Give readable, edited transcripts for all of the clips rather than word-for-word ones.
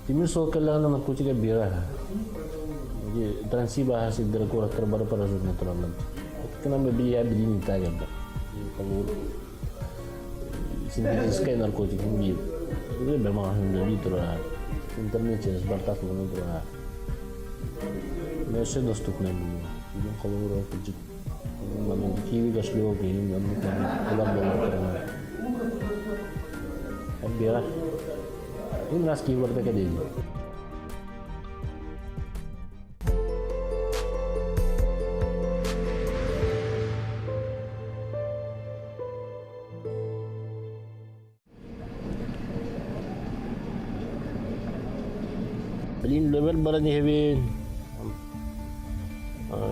Timur soal kelangan narkotika biara. Jadi transibah hasil dari kurang terbaru pada zona natural. Kenapa dia begini tajam? Kalau sintetiskan narkotika ini, itu memang menjadi terang. Internet jenis batas mana terang. Mesej dostupnya dulu. Jadi kalau orang kerja, mana kiwi gas loh gini, mana kalau bawa terang. Biara. Ini nas keyword ka din. Belin level barani hevin.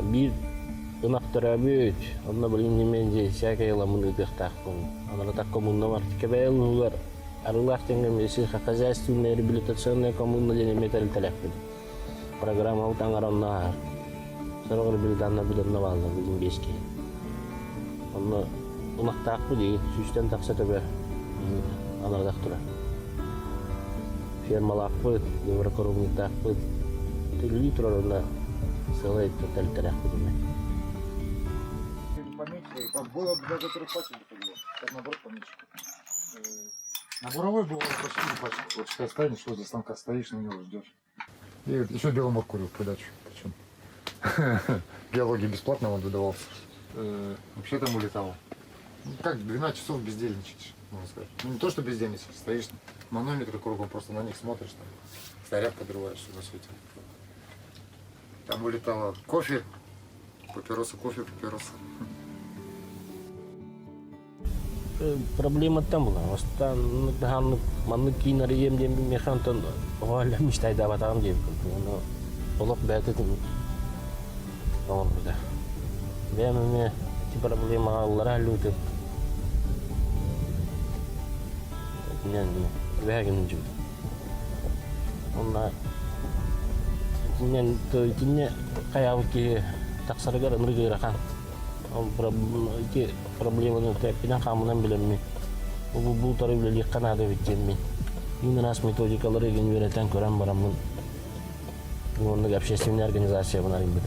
Bir ınak tarabüt. Onda belin nimenje şaka yalamını ıhtaqın. Ana takımında var. Kebel nular. Арулар теңгемесі хозяйственная реабилитационная коммуна және металл талаппын. Программа утаңаранна сарығыр білданна білданна балды білдің беске. Оны ұнақтақпы дейін, сүстен тақса төбе анардақ тұра. Фермалақпы, еврокорумниктақпы, түрлі тұрар онда сылай металл талаппы дейін. Было бы даже 3 пачек, как наоборот поменьше. На буровой было почти не пачка. Вот считай, станешь, возле станка стоишь, на него ждешь. И еще беломор курил в придачу. Причем биологии бесплатно он выдавался. Вообще там улетало. Ну, как 12 часов бездельничаешь, можно сказать. Ну не то, что бездельничаешь, стоишь, манометры кругом, просто на них смотришь, там, снаряд подрываешь на свете. Там улетало кофе, папиросы, Проблема там была. Остан хан манны кинер дем механтон валя мечтай да батам деп. Но толок бәтетин. Он да. Бәмеме эти проблемалар алуты. Не вәгин жу. Онна мен то кине каявки таксаргар ныргыра хан. Проблема nu tepkinden kamudan bilinmi. Bu tarih bile kanada biteceğimi. Yine nas metodikaları gün yöneten kören baramın. Bunun общественная организация bunlar gibi.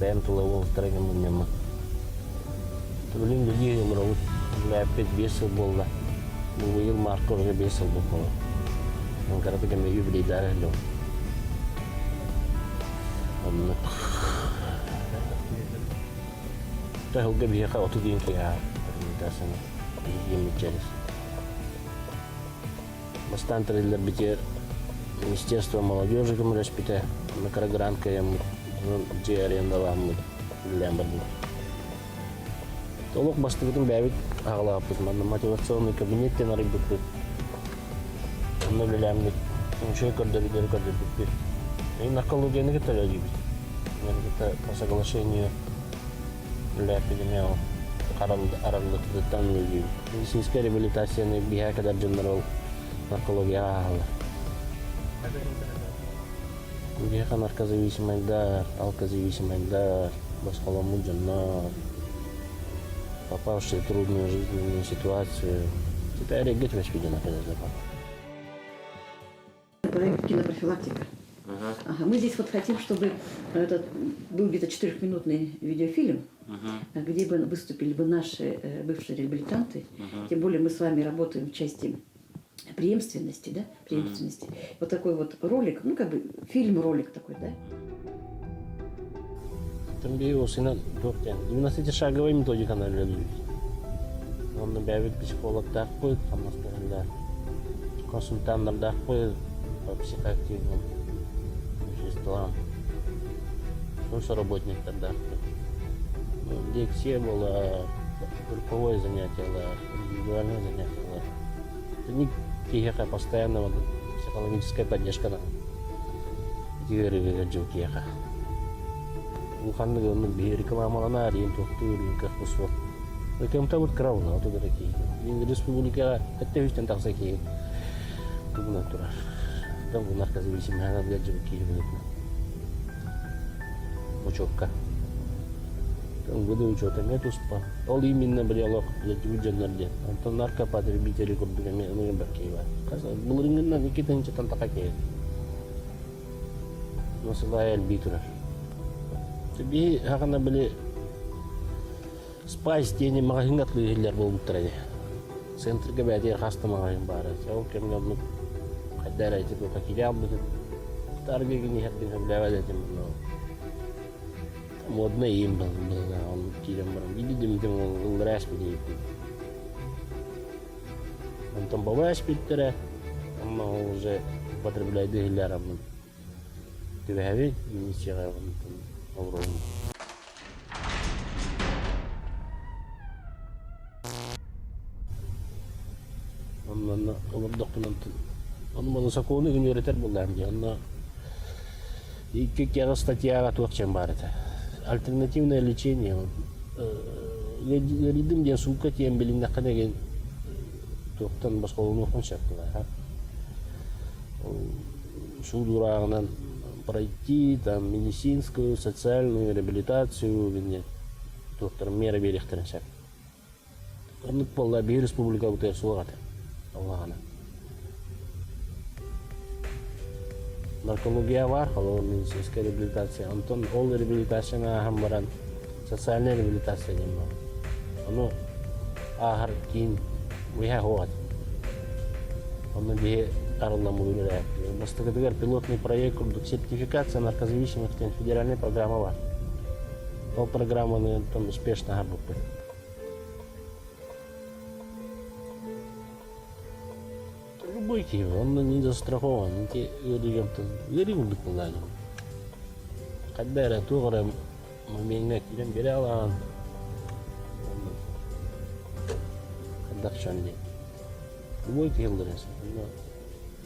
Ben tulavu tarafından bununla. Tulavu diye yıllar lepet 5 yıl oldu. Bu yıl markörde 5 yıl oldu. Ben karabı da meyu bile idare ediyorum. Tahu biar kau tu dia kaya kita sana dia menjadi. Бастан триллер битер Министерство молодежи кому распитая на Карагранка я где арендовал мы Лемберг. Толок бастыгын бәбит аглапыз мана мотивационный кабинетте нарыбыт. Онда билемди. Ошо көрдөрүлөр көрдөрүп. И наркологияны кетеле gibi. Yani kita по соглашению Lepidemia aralılıktan gibi. Медицинская реабилитация bir kadar general наркология ağlı. Bir наркозависимый алкозависимый баскаламу жаннар, попавшие в трудную жизненную ситуацию. Теперь реагировать воспитана когда запал. Проект кинопрофилактика. Ага. Мы здесь вот хотим, чтобы этот был где-то 4-минутный видеофильм, где бы выступили бы наши бывшие реабилитанты. Тем более мы с вами работаем в части преемственности, да? Преемственности. Вот такой вот ролик, ну как бы фильм-ролик такой, да? Там биосина дөртен. 12-шаговая методика реализуется. Он набавит психолог такой, консультант такой по психоактивным веществам. Что работник тогда? Лекция была, групповое занятие, индивидуальное занятие. Это не киеха постоянного психологическая поддержка. Теория киеха. Уханны гонны бери каламалана арин токтур как посвот. Кем-то вот крауна вот дорогие. В республике активистен так всякие. Тут натура. Там в наркозависимых надо гаджеты киевы. Учебка. Годы учета нет успа. Ол именно брелок летиву жаннарден. Антон наркопотребители курдугами ынын бакева. Каза булырыңынан никитен чатан такаке. Насылай элбитурар. Теби хакана биле спайс тени магазингатлы хиллер болуп турады. Центрге бәдер хаста магазин бар. Ол кемге ну кадара айтып какие бутын. Тарбеги не хаттын хабдавада тем. Модно им был, он тирем брал. Видим, тем он распили. Он там бывает спиттера, он уже потребляет дегиляром. Ты вяви, не чего он там авром. Он документ, он моносаконы университет был там, он и какие статья от чем барэто. Альтернативное лечение. Ридим ден сука тем билинде кадеген токтан башка болмокон шарттар. Шул дурагынан пройти там медицинскую, социальную реабилитацию, где доктор мера берехтерен шарт. Кырнык болла бир республика бутер сугат. Аллахана. Наркология бар, халал медицинская реабилитация. Антон ол реабилитацияна хам баран социальная реабилитация дейм бар. Аны ахыр кийин уя хоат. Аны бе арылам улурак. Бастыгыдыгар пилотный проект курдук сертификация наркозависимых федеральная программа бар. Ол программаны там успешно работает. Любой киев, он не застрахован, те өрігім дұқылдан. Қадбәрі туғыры мәмеңнәк елен бере алаған. Қаддақ шанде. Любой киевдер есі.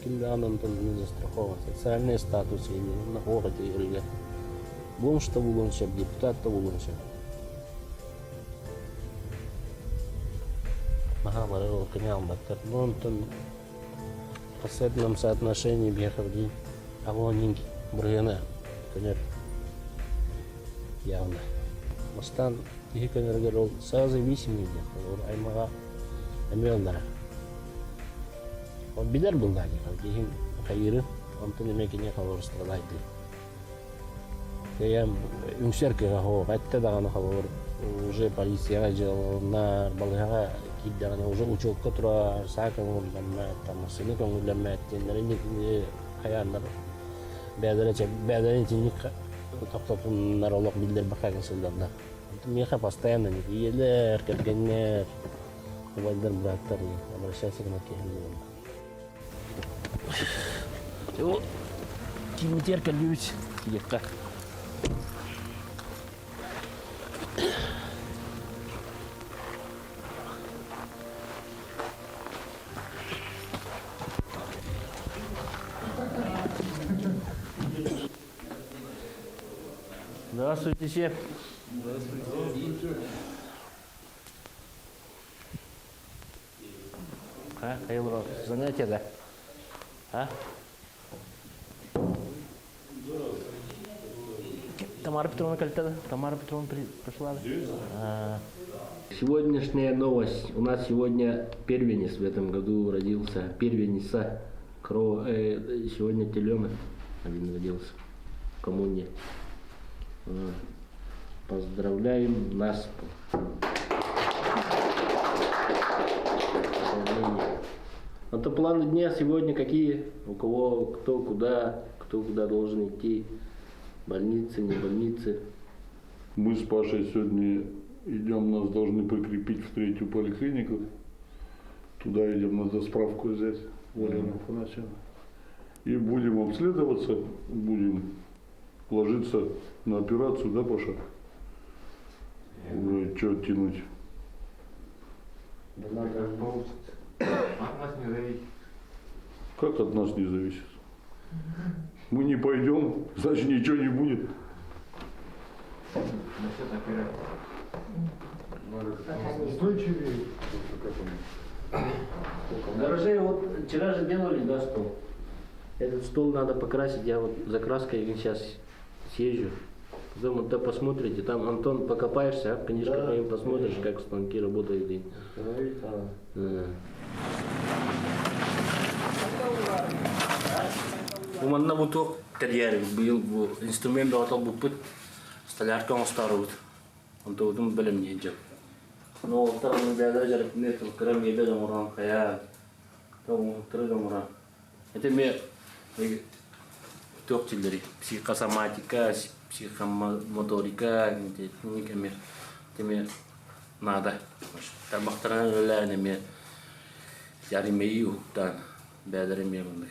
Кімді анантан не застрахован. Социальный статус еді, оғыты өрігі. Бомшта болғанша, депутатта болғанша. Маға бары ол кінял баттар. В последнем соотношении бехавди авонинги брыгана конер явно. Мастан их конергер ол созависимый где аймага амелдара. Он бидар был да не хайры он то не мекине халор страдает. Я умшерке го хатта дагана халор уже полиция на балгага киддагана уже учетка тура сакан улламма тамасыны көңүлләммә тендерин хаяннар бәдәрен тинник токтоптуннар олок билдер бакаган сылдарда. Меха постоянно не елер кергеннер валдар браттар обращайся к накехин. Вот тимитер калюч киевка. Здравствуйте, шеф. Здравствуйте. Хайылға занятие, да? Тамара Петровна кальта, Тамара Петровна пришла. Сегодняшняя новость. У нас сегодня первенец в этом году родился. Первенца. Сегодня теленок один родился в коммуне. Поздравляем нас. Это планы дня сегодня какие? У кого, кто куда должен идти? Больницы, не больницы? Мы с Пашей сегодня идем, нас должны прикрепить в 3-ю поликлинику. Туда идем, надо справку взять. И будем обследоваться, будем ложиться на операцию, да, Паша? Что тянуть? Да надо получится. От нас не зависит. Как от нас не зависит? Мы не пойдем, значит ничего не будет. Насчет операции. Устойчивее. Дорожей, вот вчера же делали, да, стол. Этот стол надо покрасить, я вот за краской сейчас съезжу. Дома то посмотрите, там, Антон, покопаешься, а? Книжка по ним посмотришь, как станки работают. Уманна буток терьер, был инструмент батал бупут, столярка он старут. Он то удум белем не джаб. Но второй беда жарк нет, крем ебе домуран хая, то трудомуран. Это мне топтилери, психосоматика, психомоторика, не камер. Это мне надо. Там бахтаран ляне мне яримею тан, беда мне мандык.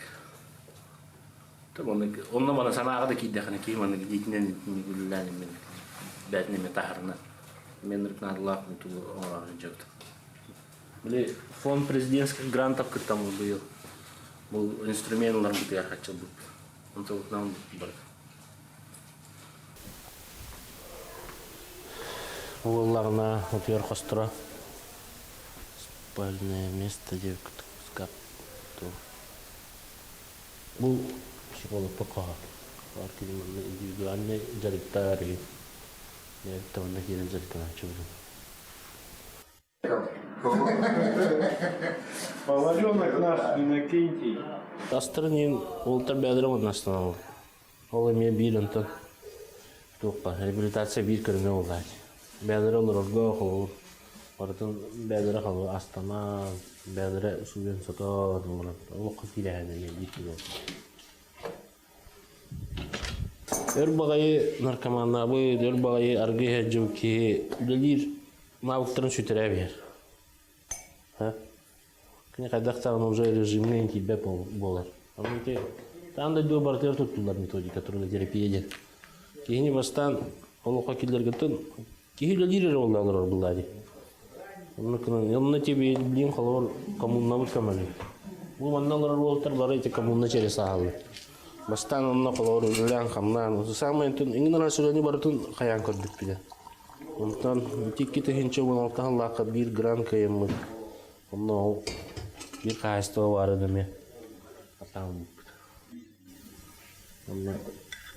Onunla bana sana ağda ki dekne ki bana gidiknen nigullani men badne metaharna men rıkna Allah mutu oran jakt. Bile fond президентских грантов к тому был инструментlar bu yer хотел бы. Он то нам бар. Улларна утер хостра. Спальное место девка скап. Bu psikolog pekah, artinya mana individualnya jadi tari, ya tahun lagi dan jadi tengah coba. Поваренок наш Иннокентий. Астырнин ол табиадрам настанал. Ол эме бирентен. Топа реабилитация бир көрмө болат. Бедрам рорго хол. Ортон бедра хол Астана, бедра субен сото, ол кытиләне бир. Өрбагай наркоманнабы, өрбагай аргыга жуки, делир навыктарын сүтәрәбер. Ха? Кне кадактан уже режимный тебе болар. Амыте там да ду бартер туттулар методика турында терапия. Кийини бастан олоқа килдерге тын кийилер оллар булады. Оннукун yanına тебе билин халор коммуннабы камалы. Бу манналар болтар бары эти коммунна через саалы. Бастан онна халор үлән хамнан. Самый тын иңнара сүләни бартын хаян көрдүк биде. Онтан тикки тегенче 16 лакы бир гран кайым. Онна bir kayısta var demek. Atam. Onunla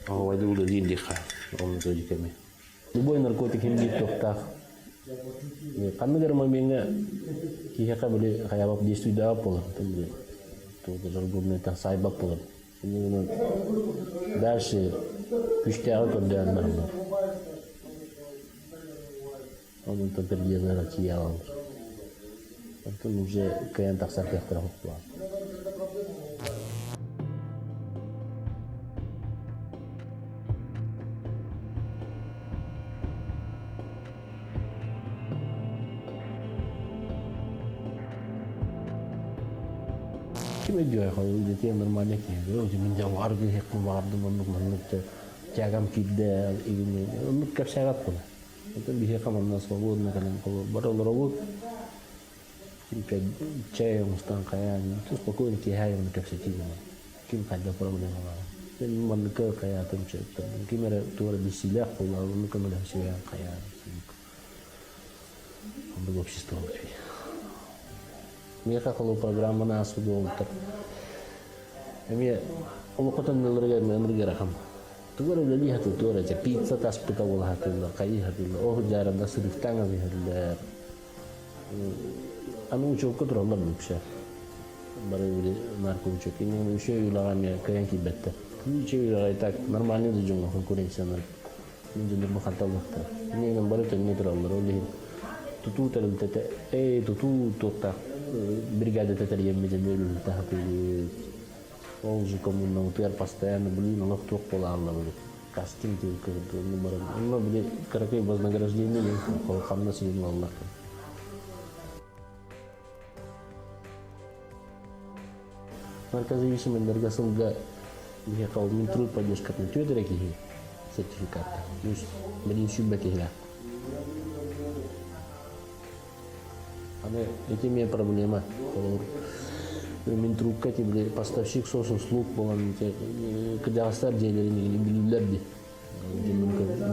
havaydı burada değil dikkat. Onu söyleyecek mi? Любой наркотик им бит тоқтақ. Қандай моментте киһәкә биле хаябап действий да болар. Биле. То жаргонны та сайбап болар. Мен дальше күчтәгә көрдән бармын. Onun da bir yerlere çiğalır. Потом уже kayan taksak yaktırak var. Kim ediyor ya? Jadi normalnya gitu. Jadi jawab dia keluar dengan menurut jagam kita ini. Menurut kesehatan pun. Itu bisa kamu nasabun dengan kalau baru Jika cewek mustang kayak itu pokoknya kihai yang dekat situ. Kim ada problem apa? Dan mereka kayak tempat. Kim ada tuar di silah kalau mereka ada siapa kayak. Ambil общество. Mereka kalau program mana asal ter. Ini kalau kau tanya mereka rakam. Tuar ada lihat tuar aja pizza tas pita bola hati lah kayak hati lah. Oh jarang dah serif tangan ni hati lah. Anu çok kadrolar bir şey. Bari bir narko çok. İnanın şey yulagamaya kayan ki bette. Bu şey yulagay tak normalde de cumla konkurensiyalar. Minjundur muhatablıkta. İnanın bari tenne kadrolar öyle. Tutu teril tete. Tutu tokta. Brigada tete yemeyeceğim tahapi. Olcu komunna utuar pastayan beli nolok tok pola Allah beli. Casting tuh ke number. Allah beli karakai bas nagaraždeni ni. Kalau kamu sih Allah. Markazi Yusuf Mendergasılga dia kawmin terus pajak katnya itu dari kiri sertifikat. Terus beli syubah kira. Ane itu punya problema. Kalau min trukka ti beli поставщик соус услуг болан кыжагыстар жерлерин билүүлөр ди.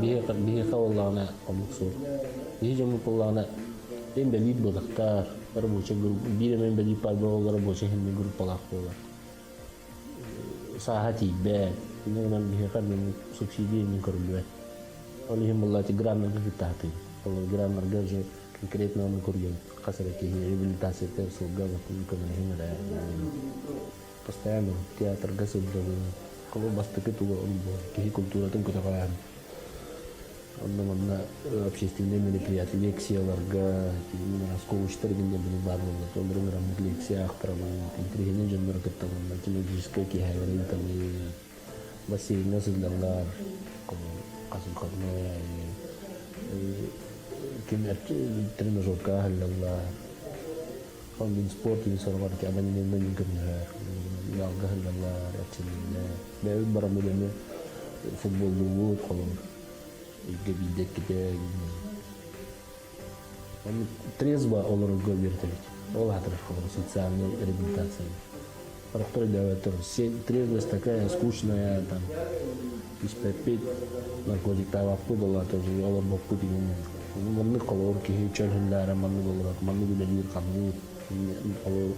Бие каллана комуксу. Бие жому поллана эм бели бодактар. Рабочий групп. Бие мен бели парбо рабочий хем групп полак болар. Sahati bed, ini kan biarkan subsidi ini kerja. Олихим Аллати граннар гитаты. Граннар гажи конкретно он курил. Касареки реабилитация персул гава кумикана. Постоянно театр гасил гава. Kalau basta itu kehi kultura itu kita kan, mana общественные мероприятия, лекции, ларга, на школу штыргин дем бни барно, то другая лекция ахтрама, интригный жанр это на телевизионской кихайрин там и бассейн насылдалар, касым хатная, кемер тренажерка халлалар, он спорт и сорвар ки абан не нигернер. Ялга халлалар, ачилне. Бәй барамыданы футбол булу колор. Габидек ките. Он трезво олар гобертелик. Ол хатыр социальная реабилитация. Проктор даватор. Трезвость такая скучная там. Испепит наркотик тавапу была тоже олар бопути. Манны колор ки чөлһүлләре манны булар. Манны билер камны. Колор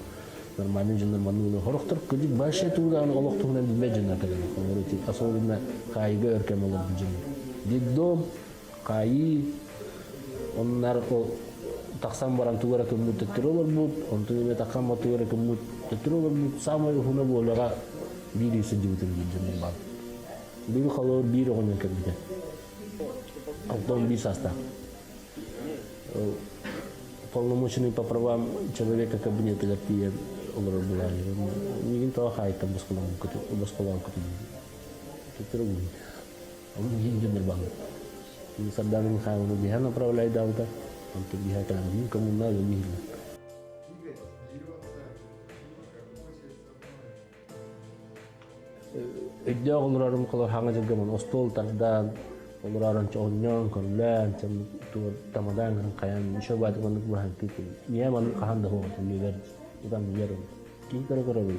нормальный жанр манны хорохтор кыдик башы туда аны олоктугунан билбей жанр келген. Орути особенно кайга өркем олор жанр. Диддом кайы оннар о таксам баран тугара кемут тетролор бут, он тугара такам тугара кемут тетролор бут самый хуна болага бири сидибутен жанр бар. Бир халор бир огонен кебиде. Алтон би состав. Полномоченный по правам человека кабинета Лапия Олар Булани. Никто хайта баскаланку. Это другой. Он не генербан. И Саддам Михаил Биха направляет аута. Он тут Биха Каламин, кому надо видно. Идея Оларом Колор Хангажагаман, Остол Тардан, Оларан Чоньон, Конлен, Тамадан, Каyan, Shobat, one of my people. Yaman Kahandaho, and you were done Yerum. Kikarawi.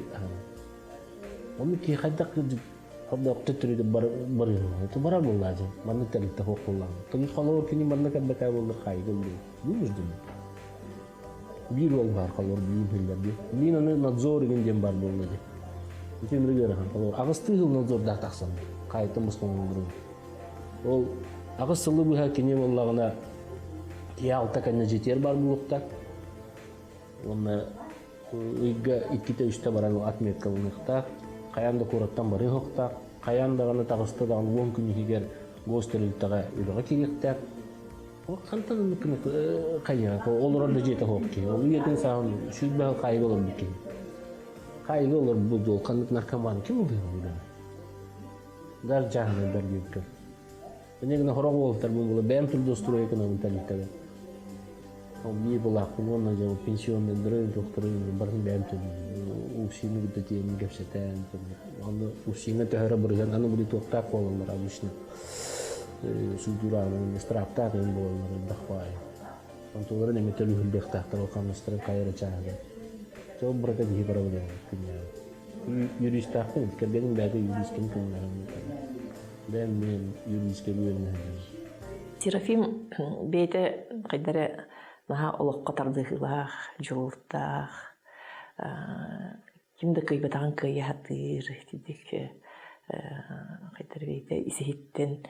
Only Ki had doctor to the Barino, to Barabo Laja, Manatali Tahokola. To you follow Kini Manaka Bakabo the Kai, use them. We will have color being Hillabi. We know not Zori in Jambarbo. You can read a I was still not Zor Datasan, Kai Thomas Congress. Ол агысылы буга кине боллагына ялтаканы жетер бар булукта. Онна үйгө 2-3 баран отметка булукта. Каянда кураттан бары хокта. Каянда гана тагысты да 10 күн кигер гостерликтага үйгө киректе. Ол кантан мүмкүн кая, олорда жете хокки. Ол үйдөн саан шүлбө кайгы болот бики. Кайгы олор бул кандык наркоман ким болду? Дар жахны дар үйгө. Негна хорогол тарбун була бем турду строй экономикалыктагы. Он би була кумонна жабы пенсионный дрын докторы барын бем турду. Ушины гүтөтен гепсетен. Аны ушины төхөрө бырган аны були токтак болондар обычно. Судураны страптак эм болондар дахпай. Он толары неме төлүхүл бектактар окамыстыр кайра чагы. Чо брага ди барабы күнү. Юристтакын кебенин бәгы юристтин күнү. Ben юридический бөлүм. Серафим бейте кайдары наха олоқ қатардығылақ, жолықтақ, кимді кыйбатаған кыйятыр, дедік кайдары бейте исехиттен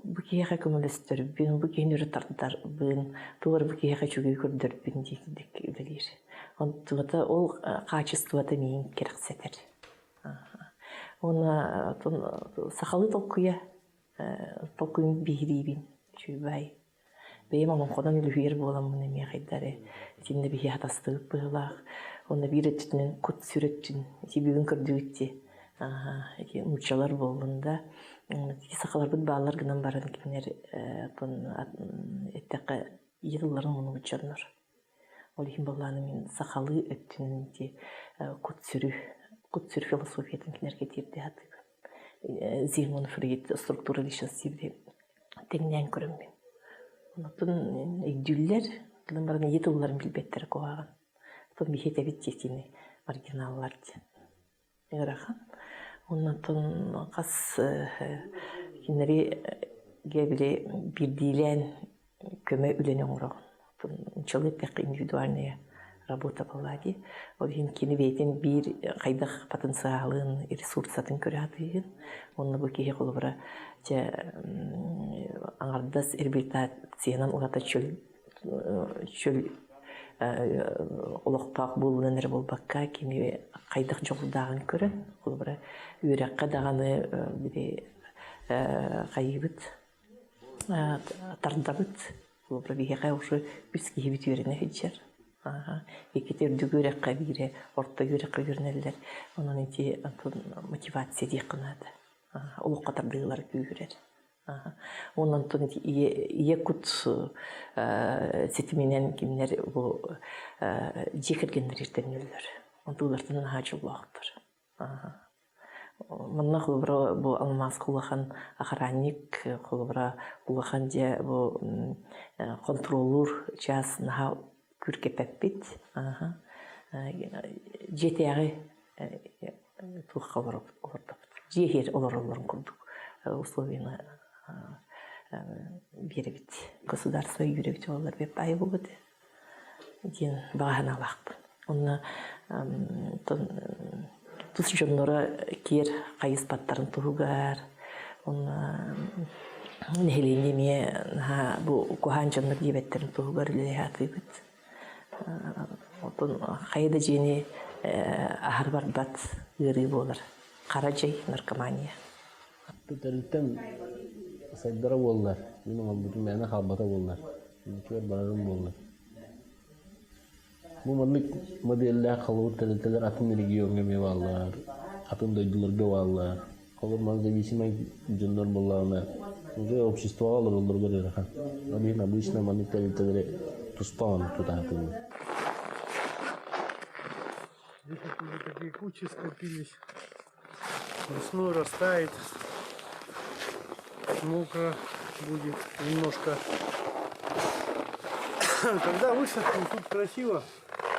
бұкияға көмілістір бін, бұкиян үрі тартар бін, тұғыр бұкияға чүгей көрдір бін дедік білер. Ол качествода мен керексетер. Оны сақалы толқуя, толқуын бейрейбін, чүйбай. Бейім оның қодан үлігер болам мұны мен қайдары. Сенде бейі атастығып бұғылақ. Оны бір өттінен күт сүреттін, себебін көрдігітте. Мұчалар болуында. Сақалар бұд бағалар ғынан баран кемнер әттіқі елыларын мұны мұчаныр. Олығын болғаны мен сақалы өттінінде күт сүрі. Кутсыр философиятын кинерге тирде хатып. Зигмунд Фрейд структура личности теңнен көрөм мен. Онтон идүллер, кылымбарын етулларын билбеттер коаган. Тон бихетебит тектини маргиналлар ден. Эрахан. Онтон кас кинери гебиле бирдилен көмө үлене оңрогон. Человек индивидуальная работа баллади. Ол хин кини бейтен бир кайдах потенциалын, ресурсатын көрәтыйын. Онны бу кие колбара же аңардас реабилитациянан улата чөл олоқпақ болуынан болбаққа кини кайдах жолдагын көрөн. Колбара үрәккә даганы бире кайбыт тардабыт. Колбара бихәкә ушы үз киебит үрәне хиҗәр. Екетер дүгөрәккә бире, орта үрәккә үрнәләр. Онан ити мотивация дикынады. Улуq катардылар күрер. Ondan sonra yakut setiminен kimler bu cekirgenler irtenirler. Onlardan hacı olaktır. Manna kulubra bu almaz kulahan охранник kulubra kulahan je bu kontrolör час naha kürkepepit. Jeteri tuhkavara orada. Jeher olurların kurduk. Условияны беребит. Государство юребит олар беп ай булды. Дин багана лак. Онна тус жоннора кер кайыс паттарын тугар. Онна нехелине ха бу кохан жоннор дибеттерин тугар ле хатыбыт. Отон кайда жени ахар барбат гыры болар. Каражай наркомания. Tütelitem saydara bollar. Benim bütün mene halbata bollar. Bizimkiler bararım bollar. Bu manlık modeller kalıbı tüteliteler atın regionga mevallar. Atın doydular bevallar. Kalır malzemesinden cündar bollarına. Çünkü общество alır olur görür. Ama bu işine manlık tüteliteleri тустан тутатın. Здесь уже такие кучи скопились. Весной растает. Мокро будет немножко. Когда высохнет, тут красиво.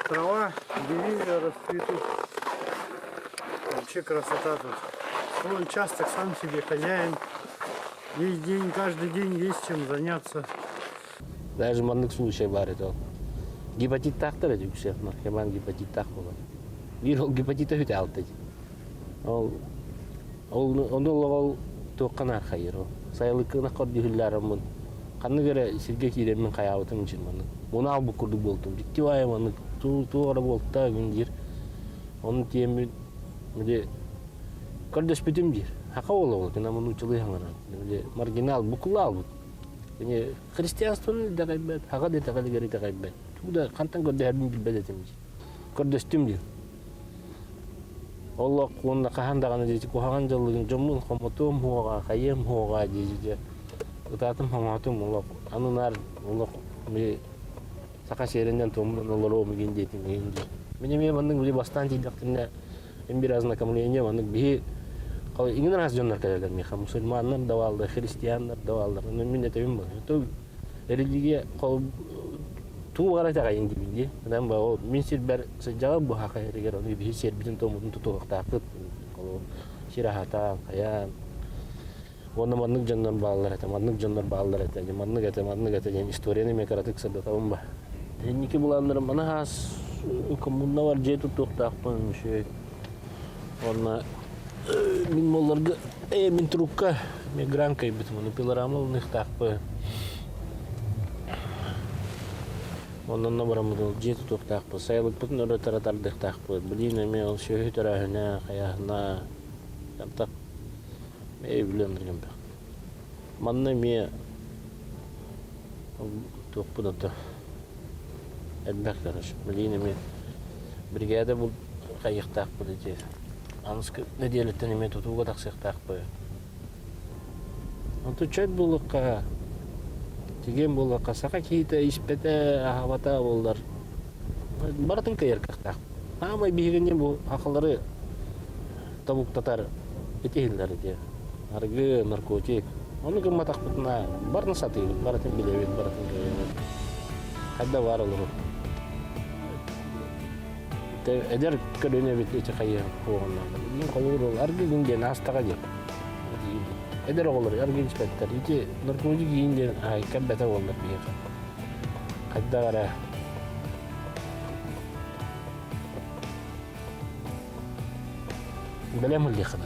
Трава, деревья расцветут. Вообще красота тут. Свой участок, сам себе хозяин. Весь день, каждый день есть чем заняться. Даже manlık случай var это. Гепатит тактыр эти все, наркоман гепатит так было. Bir ol гепатита hüte aldı. Onu toqqana xayır o. Sayılıkına qad dihillarımın. Qanı göre sirge kiremin qayabıtın için bana. Bunu al bu kurdu boldum. Bitti vay bana. Tuğra bolta gündür. Onun tiyemi de kardeş bitim dir. Haqa ola kena bunu çılıyı hangana. Marginal bu kulal bu. Yani Hristiyanstığın da kaybet. Haqa da taqalı geri de kaybet. Bu da kantan gördü her gün bilbedetim. Kardeş tim dir. Allah kuanna kahandagana jeji kuhagan jalugin jomun khomotum huwa khayem huwa jeji utatum hamatum Allah anunar Allah me saka şehrinden tomloro mugin detin ngendi menime banding bili bastan tidaktinne biraz nakamlenya banding bi kalau ingin ras jonnar kayagan mi musulmanlar dawalda hristiyanlar dawalda minne tebim ba to religi kalau tuh gara cara yang gini, dan bawa minsir ber sejauh buah kayak regera ini bisa bikin untuk takut kalau sirahata kayak warna manuk jangan balar itu manuk itu yang histori ini mereka ratik sedot tahu mbah. Ini kebulan dalam mana has kemudian warga itu takut sih warna min molarga min trukah migran kayak betul mana pilar amal nih takut. Ondan baramıdan jet tutak bu sayılık bütün öğretere tardık tak bu bilin emel şöhü tarahına kayahına yaptak evlendirgen bak manna mi topu da edbek karış bilin emel brigada bu kayık tak bu diye anıskı ne diyelikten emel tutuğa taksak tak bu onu çöp bulukka Tigen bola kasaka kita ispete ahwata bollar. Baratın kayar kaktak. Ama bihigennya bu akılları tabuk tatar etihiller dia. Harga narkotik. Onu ke matak putna. Baratın sati, baratın bilewit, baratın kayar. Hadda var olur. Eder kadenya bitti çakaya koğunlar. Ini kalau harga gingen hasta aja. Eder olur, yargı inspektör. İki narkotik yiyince kabbete olur bir yer. Kadda var. Белем ли хана.